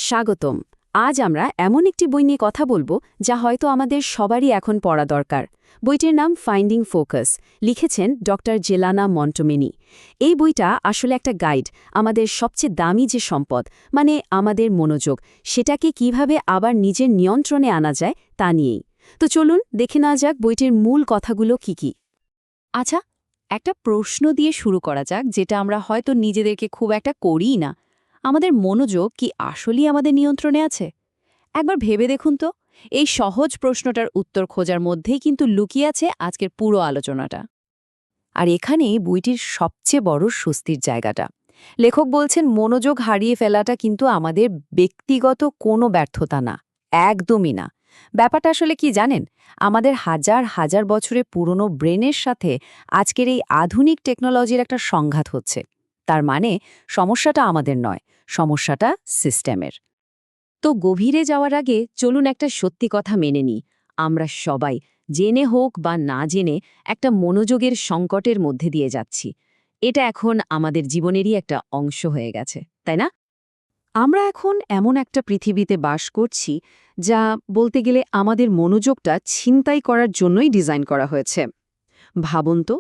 স্বাগতম। আজ আমরা এমন একটি বই নিয়ে কথা বলবো যা হয়তো আমাদের সবারই এখন পড়া দরকার। বইটির নাম ফাইন্ডিং ফোকাস, লিখেছেন ডক্টর জেলানা মন্টোমেনি। এই বইটা আসলে একটা গাইড, আমাদের সবচেয়ে দামি যে সম্পদ, মানে আমাদের মনোযোগ, সেটাকে কিভাবে আবার নিজের নিয়ন্ত্রণে আনা যায় তা নিয়েই। তো চলুন দেখে নেওয়া যাক বইটির মূল কথাগুলো কি কি। আচ্ছা, একটা প্রশ্ন দিয়ে শুরু করা যাক, যেটা আমরা হয়তো নিজেদেরকে খুব একটা করিই না। আমাদের মনোযোগ কি আসলেই আমাদের নিয়ন্ত্রণে আছে? একবার ভেবে দেখুন তো, এই সহজ প্রশ্নটার উত্তর খোঁজার মধ্যেই কিন্তু লুকিয়ে আছে আজকের পুরো আলোচনাটা। আর এখানেই বইটির সবচেয়ে বড় স্বস্তির জায়গাটা। লেখক বলছেন মনোযোগ হারিয়ে ফেলাটা কিন্তু আমাদের ব্যক্তিগত কোনো ব্যর্থতা না, একদমই না। ব্যাপারটা আসলে কি জানেন, আমাদের হাজার হাজার বছরের পুরনো ব্রেনের সাথে আজকের এই আধুনিক টেকনোলজির একটা সংঘাত হচ্ছে। তার মানে সমস্যাটা আমাদের নয়, সমস্যাটা সিস্টেমের। তো গভীরে যাওয়ার আগে চলুন একটা সত্যি কথা মেনে নিই, আমরা সবাই জেনে হোক বা না জেনে একটা মনোযোগের সংকটের মধ্যে দিয়ে যাচ্ছি। এটা এখন আমাদের জীবনেরই একটা অংশ হয়ে গেছে, তাই না? আমরা এখন এমন একটা পৃথিবীতে বাস করছি যা বলতে গেলে আমাদের মনোযোগটা ছিনতাই করার জন্যই ডিজাইন করা হয়েছে। ভাবুন তো,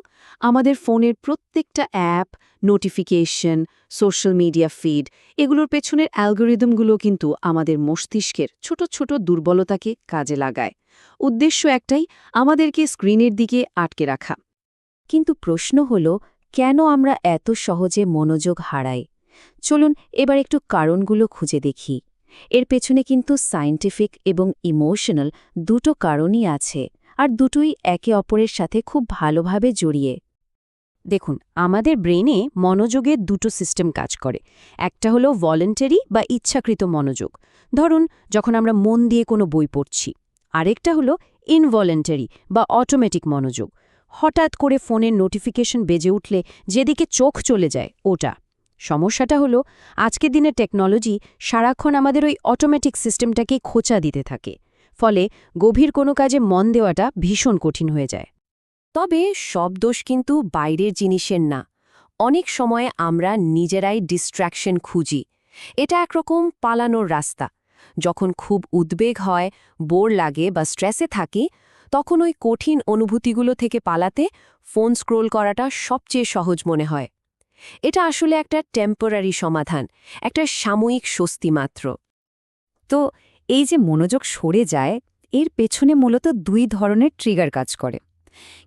আমাদের ফোনের প্রত্যেকটা app, notification, social media feed, এগুলোর পেছনের অ্যালগোরিদমগুলো কিন্তু আমাদের মস্তিষ্কের ছোট ছোট দুর্বলতাকে কাজে লাগায়। উদ্দেশ্য একটাই, আমাদেরকে স্ক্রিনের দিকে আটকে রাখা। কিন্তু প্রশ্ন হল, কেন আমরা এত সহজে মনোযোগ হারাই? চলুন এবার একটু কারণগুলো খুঁজে দেখি। এর পেছনে কিন্তু সায়েন্টিফিক এবং ইমোশনাল দুটো কারণই আছে, আর দুটোই একে অপরের সাথে খুব ভালোভাবে জড়িয়ে। দেখুন, আমাদের ব্রেনে মনোযোগের দুটো সিস্টেম কাজ করে। একটা হলো ভলেন্টারি বা ইচ্ছাকৃত মনোযোগ, ধরুন যখন আমরা মন দিয়ে কোনো বই পড়ছি। আরেকটা হলো ইনভলেন্টারি বা অটোমেটিক মনোযোগ, হঠাৎ করে ফোনের নোটিফিকেশন বেজে উঠলে যেদিকে চোখ চলে যায় ওটা। সমস্যাটা হলো, আজকের দিনের টেকনোলজি সারাক্ষণ আমাদের ওই অটোমেটিক সিস্টেমটাকেই খোঁচা দিতে থাকে। ফলে গভীর কোনো কাজে মন দেওয়াটা ভীষণ কঠিন হয়ে যায়। তবে সব দোষ কিন্তু বাইরের জিনিসের না। অনেক সময় আমরা নিজেরাই ডিস্ট্র্যাকশন খুঁজি। এটা একরকম পালানোর রাস্তা। যখন খুব উদ্বেগ হয়, বোর লাগে বা স্ট্রেসে থাকি, তখন ওই কঠিন অনুভূতিগুলো থেকে পালাতে ফোন স্ক্রোল করাটা সবচেয়ে সহজ মনে হয়। এটা আসলে একটা টেম্পোরারি সমাধান, একটা সাময়িক স্বস্তি মাত্র। তো এই যে মনোযোগ সরে যায়, এর পেছনে মূলত দুই ধরনের ট্রিগার কাজ করে।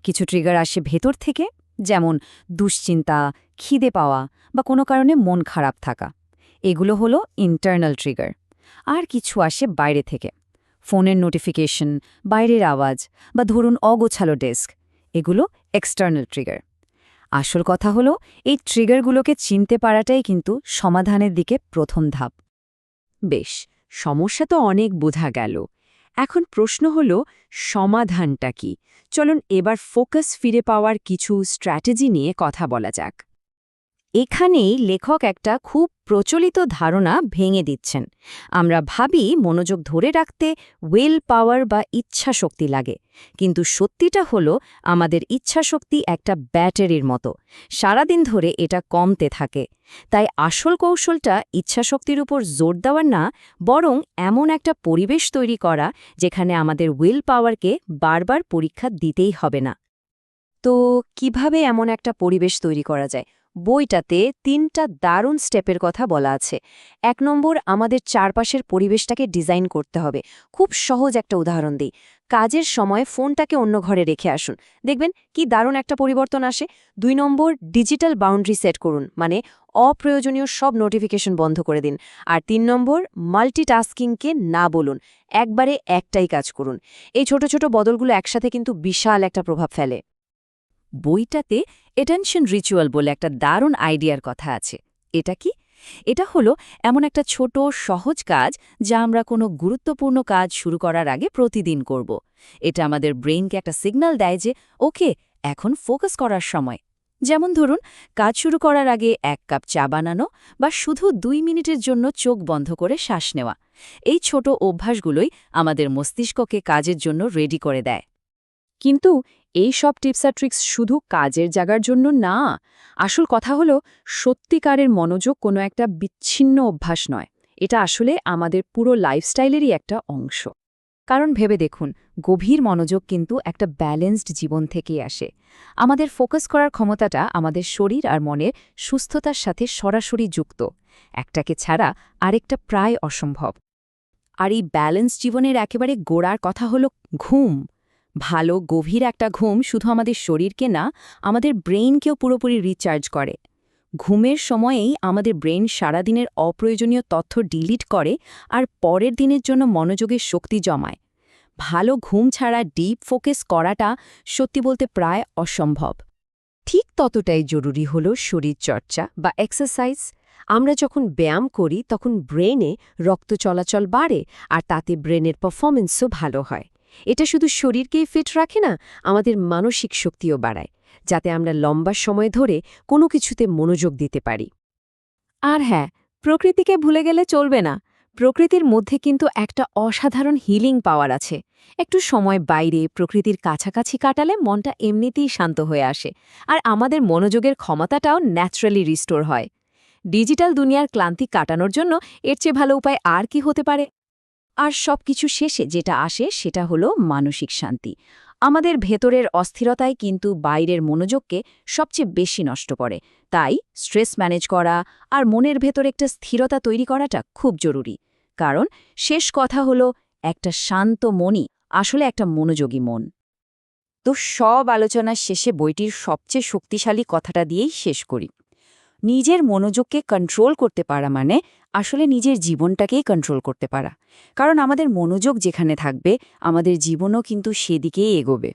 কিছু ট্রিগার আসে ভেতর থেকে, যেমন দুশ্চিন্তা, খিদে পাওয়া বা কোনো কারণে মন খারাপ থাকা। এগুলো হলো ইন্টারনাল ট্রিগার। আর কিছু আসে বাইরে থেকে, ফোনের নোটিফিকেশন, বাইরের আওয়াজ বা ধরুন অগোছালো ডেস্ক। এগুলো এক্সটার্নাল ট্রিগার। আসল কথা হলো, এই ট্রিগারগুলোকে চিনতে পারাটাই কিন্তু সমাধানের দিকে প্রথম ধাপ। বেশ, সমস্যা তো অনেক বোঝা গেল। এখন প্রশ্ন হল, সমাধানটা কি? চলুন এবার ফোকাস ফিরে পাওয়ার কিছু স্ট্র্যাটেজি নিয়ে কথা বলা যাক। এখানেই লেখক একটা খুব প্রচলিত ধারণা ভেঙে দিচ্ছেন। আমরা ভাবি মনোযোগ ধরে রাখতে উইল পাওয়ার বা ইচ্ছা শক্তি লাগে, কিন্তু সত্যিটা হলো আমাদের ইচ্ছা শক্তি একটা ব্যাটারির মতো, সারাদিন ধরে এটা কমতে থাকে। তাই আসল কৌশলটা ইচ্ছাশক্তির উপর জোর দেওয়ার না, বরং এমন একটা পরিবেশ তৈরি করা যেখানে আমাদের উইল পাওয়ারকে বারবার পরীক্ষা দিতেই হবে না। তো কিভাবে এমন একটা পরিবেশ তৈরি করা যায়? বইটাতে ৩টা দারুণ স্টেপের কথা বলা আছে। ১ নম্বর, আমাদের চারপাশের পরিবেশটাকে ডিজাইন করতে হবে। খুব সহজ একটা উদাহরণ দিই। কাজের সময় ফোনটাকে অন্য ঘরে রেখে আসুন, দেখবেন কি দারুণ একটা পরিবর্তন আসে। ২ নম্বর, ডিজিটাল বাউন্ডারি সেট করুন, মানে অপ্রয়োজনীয় সব নোটিফিকেশন বন্ধ করে দিন। আর ৩ নম্বর, মাল্টিটাস্কিংকে না বলুন, একবারে একটাই কাজ করুন। এই ছোট ছোট বদলগুলো একসাথে কিন্তু বিশাল একটা প্রভাব ফেলে। বইটাতে অ্যাটেনশন রিচুয়াল বলে একটা দারুণ আইডিয়ার কথা আছে। এটা কি? এটা হলো এমন একটা ছোট সহজ কাজ যা আমরা কোনো গুরুত্বপূর্ণ কাজ শুরু করার আগে প্রতিদিন করব। এটা আমাদের ব্রেইনকে একটা সিগন্যাল দেয় যে ওকে, এখন ফোকাস করার সময়। যেমন ধরুন, কাজ শুরু করার আগে ১ কাপ চা বানানো বা শুধু ২ মিনিটের জন্য চোখ বন্ধ করে শ্বাস নেওয়া। এই ছোট অভ্যাসগুলোই আমাদের মস্তিষ্ককে কাজের জন্য রেডি করে দেয়। কিন্তু এই সব টিপস আর ট্রিক্স শুধু কাজের জায়গার জন্য না। আসল কথা হলো, সত্যিকারের মনোযোগ কোনো একটা বিচ্ছিন্ন অভ্যাস নয়। এটা আসলে আমাদের পুরো লাইফস্টাইলেরই একটা অংশ। কারণ ভেবে দেখুন, গভীর মনোযোগ কিন্তু একটা ব্যালেন্সড জীবন থেকেই আসে। আমাদের ফোকাস করার ক্ষমতাটা আমাদের শরীর আর মনের সুস্থতার সাথে সরাসরি যুক্ত। একটাকে ছাড়া আরেকটা প্রায় অসম্ভব। আর এই ব্যালেন্স জীবনের একেবারে গোড়ার কথা হলো ঘুম। ভালো গভীর একটা ঘুম শুধু আমাদের শরীরকে না, আমাদের ব্রেইনকেও পুরোপুরি রিচার্জ করে। ঘুমের সময়েই আমাদের ব্রেন সারাদিনের অপ্রয়োজনীয় তথ্য ডিলিট করে আর পরের দিনের জন্য মনোযোগের শক্তি জমায়। ভালো ঘুম ছাড়া ডিপ ফোকাস করাটা সত্যি বলতে প্রায় অসম্ভব। ঠিক ততটাই জরুরি হল শরীরচর্চা বা এক্সারসাইজ। আমরা যখন ব্যায়াম করি তখন ব্রেনে রক্ত চলাচল বাড়ে আর তাতে ব্রেনের পারফরমেন্সও ভালো হয়। এটা শুধু শরীরকেই ফিট রাখে না, আমাদের মানসিক শক্তিও বাড়ায়, যাতে আমরা লম্বা সময় ধরে কোনো কিছুতে মনোযোগ দিতে পারি। আর হ্যাঁ, প্রকৃতিকে ভুলে গেলে চলবে না। প্রকৃতির মধ্যে কিন্তু একটা অসাধারণ হিলিং পাওয়ার আছে। একটু সময় বাইরে প্রকৃতির কাছাকাছি কাটালে মনটা এমনিতেই শান্ত হয়ে আসে, আর আমাদের মনোযোগের ক্ষমতাটাও ন্যাচারালি রিস্টোর হয়। ডিজিটাল দুনিয়ার ক্লান্তি কাটানোর জন্য এর চেয়ে ভালো উপায় আর কি হতে পারে? আর সবকিছু শেষে যেটা আসে সেটা হলো মানসিক শান্তি। আমাদের ভেতরের অস্থিরতাই কিন্তু বাইরের মনোযোগকে সবচেয়ে বেশি নষ্ট করে। তাই স্ট্রেস ম্যানেজ করা আর মনের ভেতর একটা স্থিরতা তৈরি করাটা খুব জরুরি। কারণ শেষ কথা হলো, একটা শান্ত মনই আসলে একটা মনোযোগী মন। তো সব আলোচনার শেষে বইটির সবচেয়ে শক্তিশালী কথাটা দিয়েই শেষ করি। নিজের মনোযোগকে কন্ট্রোল করতে পারা মানে আসলে নিজের জীবনটাকেই কন্ট্রোল করতে পারা। কারণ আমাদের মনোযোগ যেখানে থাকবে, আমাদের জীবনও কিন্তু সেদিকেই এগোবে।